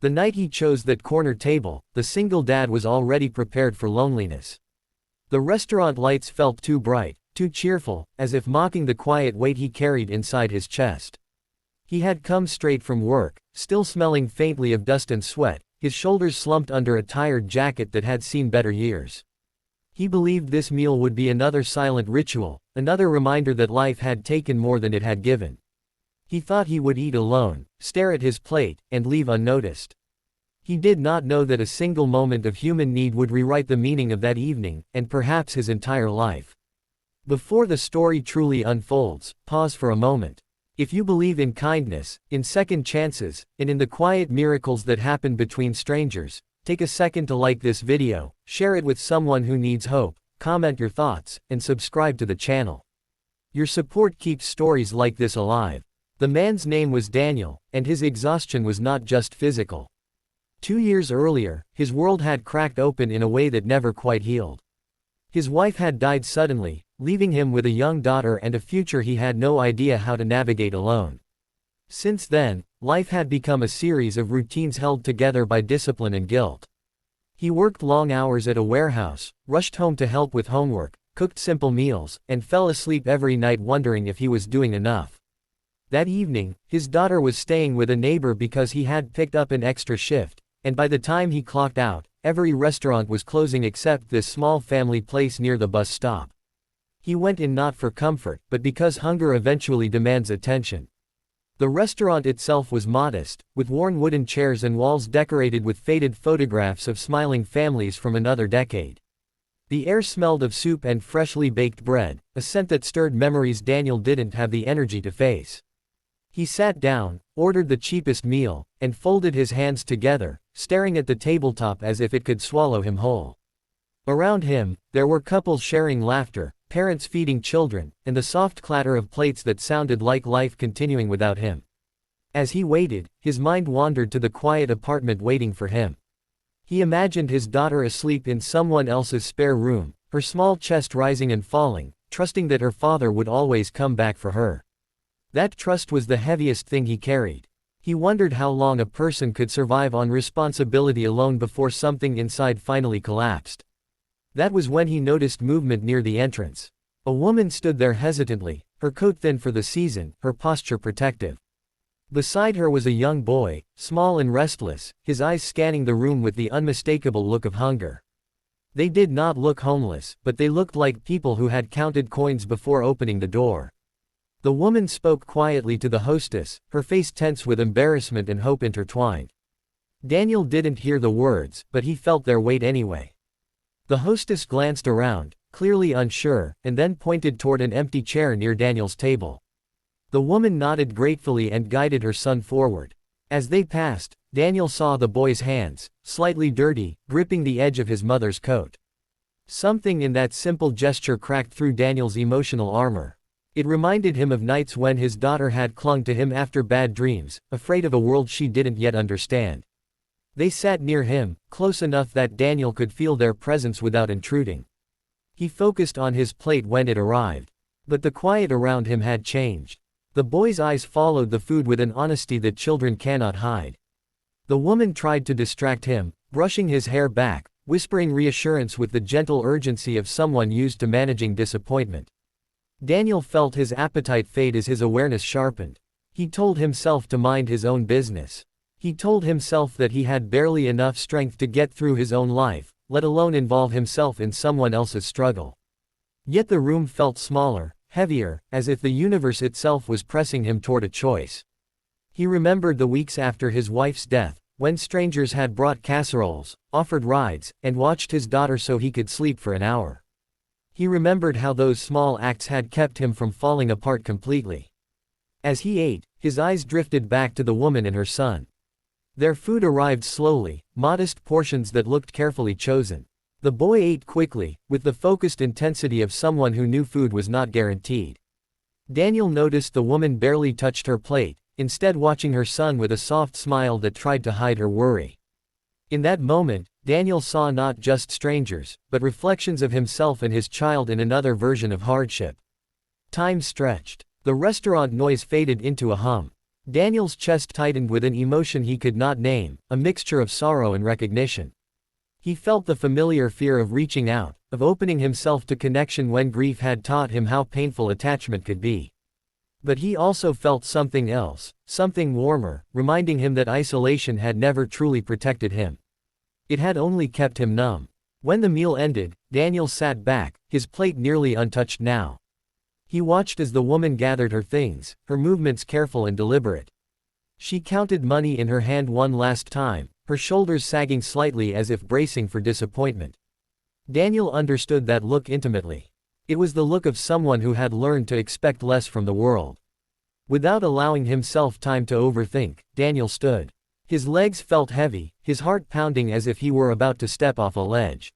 The night he chose that corner table, the single dad was already prepared for loneliness. The restaurant lights felt too bright, too cheerful, as if mocking the quiet weight he carried inside his chest. He had come straight from work, still smelling faintly of dust and sweat, his shoulders slumped under a tired jacket that had seen better years. He believed this meal would be another silent ritual, another reminder that life had taken more than it had given. He thought he would eat alone, stare at his plate, and leave unnoticed. He did not know that a single moment of human need would rewrite the meaning of that evening, and perhaps his entire life. Before the story truly unfolds, pause for a moment. If you believe in kindness, in second chances, and in the quiet miracles that happen between strangers, take a second to like this video, share it with someone who needs hope, comment your thoughts, and subscribe to the channel. Your support keeps stories like this alive. The man's name was Daniel, and his exhaustion was not just physical. 2 years earlier, his world had cracked open in a way that never quite healed. His wife had died suddenly, leaving him with a young daughter and a future he had no idea how to navigate alone. Since then, life had become a series of routines held together by discipline and guilt. He worked long hours at a warehouse, rushed home to help with homework, cooked simple meals, and fell asleep every night wondering if he was doing enough. That evening, his daughter was staying with a neighbor because he had picked up an extra shift, and by the time he clocked out, every restaurant was closing except this small family place near the bus stop. He went in not for comfort, but because hunger eventually demands attention. The restaurant itself was modest, with worn wooden chairs and walls decorated with faded photographs of smiling families from another decade. The air smelled of soup and freshly baked bread, a scent that stirred memories Daniel didn't have the energy to face. He sat down, ordered the cheapest meal, and folded his hands together, staring at the tabletop as if it could swallow him whole. Around him, there were couples sharing laughter, parents feeding children, and the soft clatter of plates that sounded like life continuing without him. As he waited, his mind wandered to the quiet apartment waiting for him. He imagined his daughter asleep in someone else's spare room, her small chest rising and falling, trusting that her father would always come back for her. That trust was the heaviest thing he carried. He wondered how long a person could survive on responsibility alone before something inside finally collapsed. That was when he noticed movement near the entrance. A woman stood there hesitantly, her coat thin for the season, her posture protective. Beside her was a young boy, small and restless, his eyes scanning the room with the unmistakable look of hunger. They did not look homeless, but they looked like people who had counted coins before opening the door. The woman spoke quietly to the hostess, her face tense with embarrassment and hope intertwined. Daniel didn't hear the words, but he felt their weight anyway. The hostess glanced around, clearly unsure, and then pointed toward an empty chair near Daniel's table. The woman nodded gratefully and guided her son forward. As they passed, Daniel saw the boy's hands, slightly dirty, gripping the edge of his mother's coat. Something in that simple gesture cracked through Daniel's emotional armor. It reminded him of nights when his daughter had clung to him after bad dreams, afraid of a world she didn't yet understand. They sat near him, close enough that Daniel could feel their presence without intruding. He focused on his plate when it arrived. But the quiet around him had changed. The boy's eyes followed the food with an honesty that children cannot hide. The woman tried to distract him, brushing his hair back, whispering reassurance with the gentle urgency of someone used to managing disappointment. Daniel felt his appetite fade as his awareness sharpened. He told himself to mind his own business. He told himself that he had barely enough strength to get through his own life, let alone involve himself in someone else's struggle. Yet the room felt smaller, heavier, as if the universe itself was pressing him toward a choice. He remembered the weeks after his wife's death, when strangers had brought casseroles, offered rides, and watched his daughter so he could sleep for an hour. He remembered how those small acts had kept him from falling apart completely. As he ate, his eyes drifted back to the woman and her son. Their food arrived slowly, modest portions that looked carefully chosen. The boy ate quickly, with the focused intensity of someone who knew food was not guaranteed. Daniel noticed the woman barely touched her plate, instead watching her son with a soft smile that tried to hide her worry. In that moment, Daniel saw not just strangers, but reflections of himself and his child in another version of hardship. Time stretched. The restaurant noise faded into a hum. Daniel's chest tightened with an emotion he could not name, a mixture of sorrow and recognition. He felt the familiar fear of reaching out, of opening himself to connection when grief had taught him how painful attachment could be. But he also felt something else, something warmer, reminding him that isolation had never truly protected him. It had only kept him numb. When the meal ended, Daniel sat back, his plate nearly untouched now. He watched as the woman gathered her things, her movements careful and deliberate. She counted money in her hand one last time, her shoulders sagging slightly as if bracing for disappointment. Daniel understood that look intimately. It was the look of someone who had learned to expect less from the world. Without allowing himself time to overthink, Daniel stood. His legs felt heavy, his heart pounding as if he were about to step off a ledge.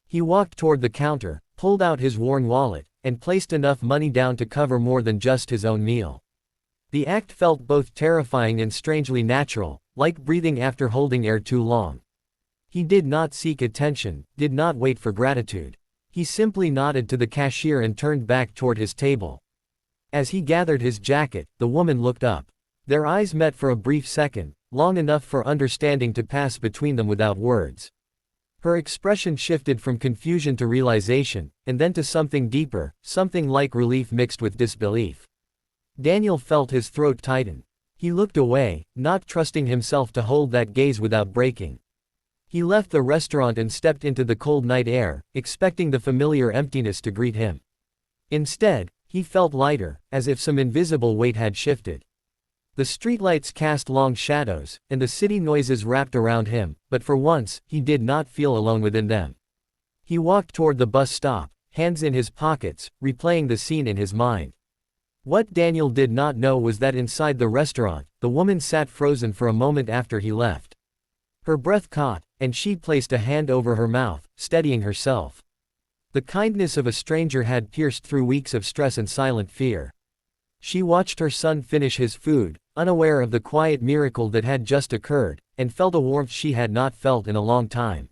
He walked toward the counter, pulled out his worn wallet, and placed enough money down to cover more than just his own meal. The act felt both terrifying and strangely natural, like breathing after holding air too long. He did not seek attention, did not wait for gratitude. He simply nodded to the cashier and turned back toward his table. As he gathered his jacket, the woman looked up. Their eyes met for a brief second, long enough for understanding to pass between them without words. Her expression shifted from confusion to realization, and then to something deeper, something like relief mixed with disbelief. Daniel felt his throat tighten. He looked away, not trusting himself to hold that gaze without breaking. He left the restaurant and stepped into the cold night air, expecting the familiar emptiness to greet him. Instead, he felt lighter, as if some invisible weight had shifted. The streetlights cast long shadows, and the city noises wrapped around him, but for once, he did not feel alone within them. He walked toward the bus stop, hands in his pockets, replaying the scene in his mind. What Daniel did not know was that inside the restaurant, the woman sat frozen for a moment after he left. Her breath caught, and she placed a hand over her mouth, steadying herself. The kindness of a stranger had pierced through weeks of stress and silent fear. She watched her son finish his food, unaware of the quiet miracle that had just occurred, and felt a warmth she had not felt in a long time.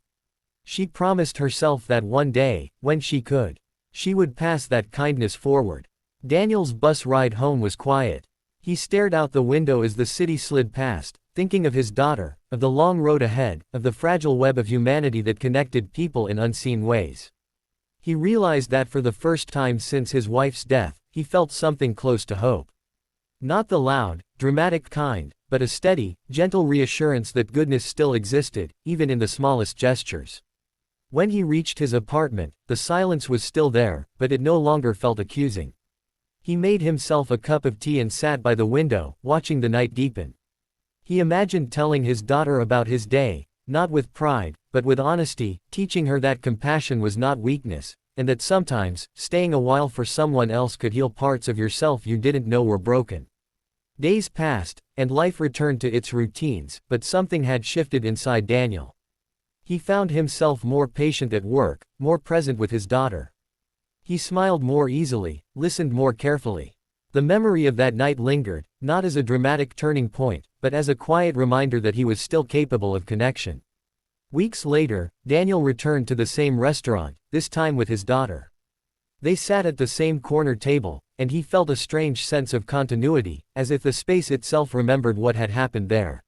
She promised herself that one day, when she could, she would pass that kindness forward. Daniel's bus ride home was quiet. He stared out the window as the city slid past, thinking of his daughter, of the long road ahead, of the fragile web of humanity that connected people in unseen ways. He realized that for the first time since his wife's death, he felt something close to hope. Not the loud, dramatic kind, but a steady, gentle reassurance that goodness still existed, even in the smallest gestures. When he reached his apartment, the silence was still there, but it no longer felt accusing. He made himself a cup of tea and sat by the window, watching the night deepen. He imagined telling his daughter about his day, not with pride, but with honesty, teaching her that compassion was not weakness, and that sometimes, staying a while for someone else could heal parts of yourself you didn't know were broken. Days passed, and life returned to its routines, but something had shifted inside Daniel. He found himself more patient at work, more present with his daughter. He smiled more easily, listened more carefully. The memory of that night lingered, not as a dramatic turning point, but as a quiet reminder that he was still capable of connection. Weeks later, Daniel returned to the same restaurant, this time with his daughter. They sat at the same corner table, and he felt a strange sense of continuity, as if the space itself remembered what had happened there.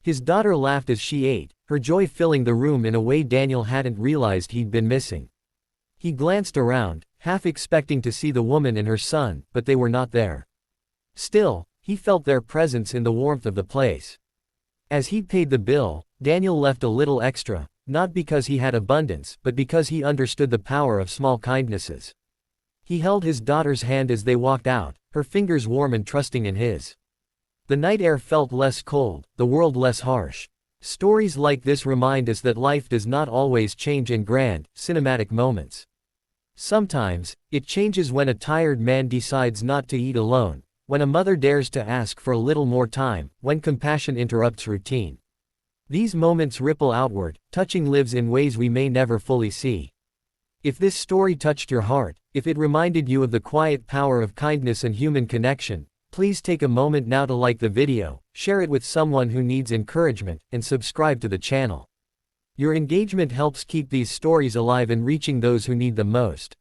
His daughter laughed as she ate, her joy filling the room in a way Daniel hadn't realized he'd been missing. He glanced around, half expecting to see the woman and her son, but they were not there. Still, he felt their presence in the warmth of the place. As he paid the bill, Daniel left a little extra, not because he had abundance, but because he understood the power of small kindnesses. He held his daughter's hand as they walked out, her fingers warm and trusting in his. The night air felt less cold, the world less harsh. Stories like this remind us that life does not always change in grand, cinematic moments. Sometimes, it changes when a tired man decides not to eat alone, when a mother dares to ask for a little more time, when compassion interrupts routine. These moments ripple outward, touching lives in ways we may never fully see. If this story touched your heart, if it reminded you of the quiet power of kindness and human connection, please take a moment now to like the video, share it with someone who needs encouragement, and subscribe to the channel. Your engagement helps keep these stories alive and reaching those who need them most.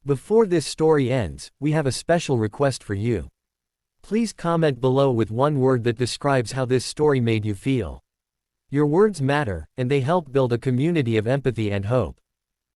Before this story ends, we have a special request for you. Please comment below with one word that describes how this story made you feel. Your words matter, and they help build a community of empathy and hope.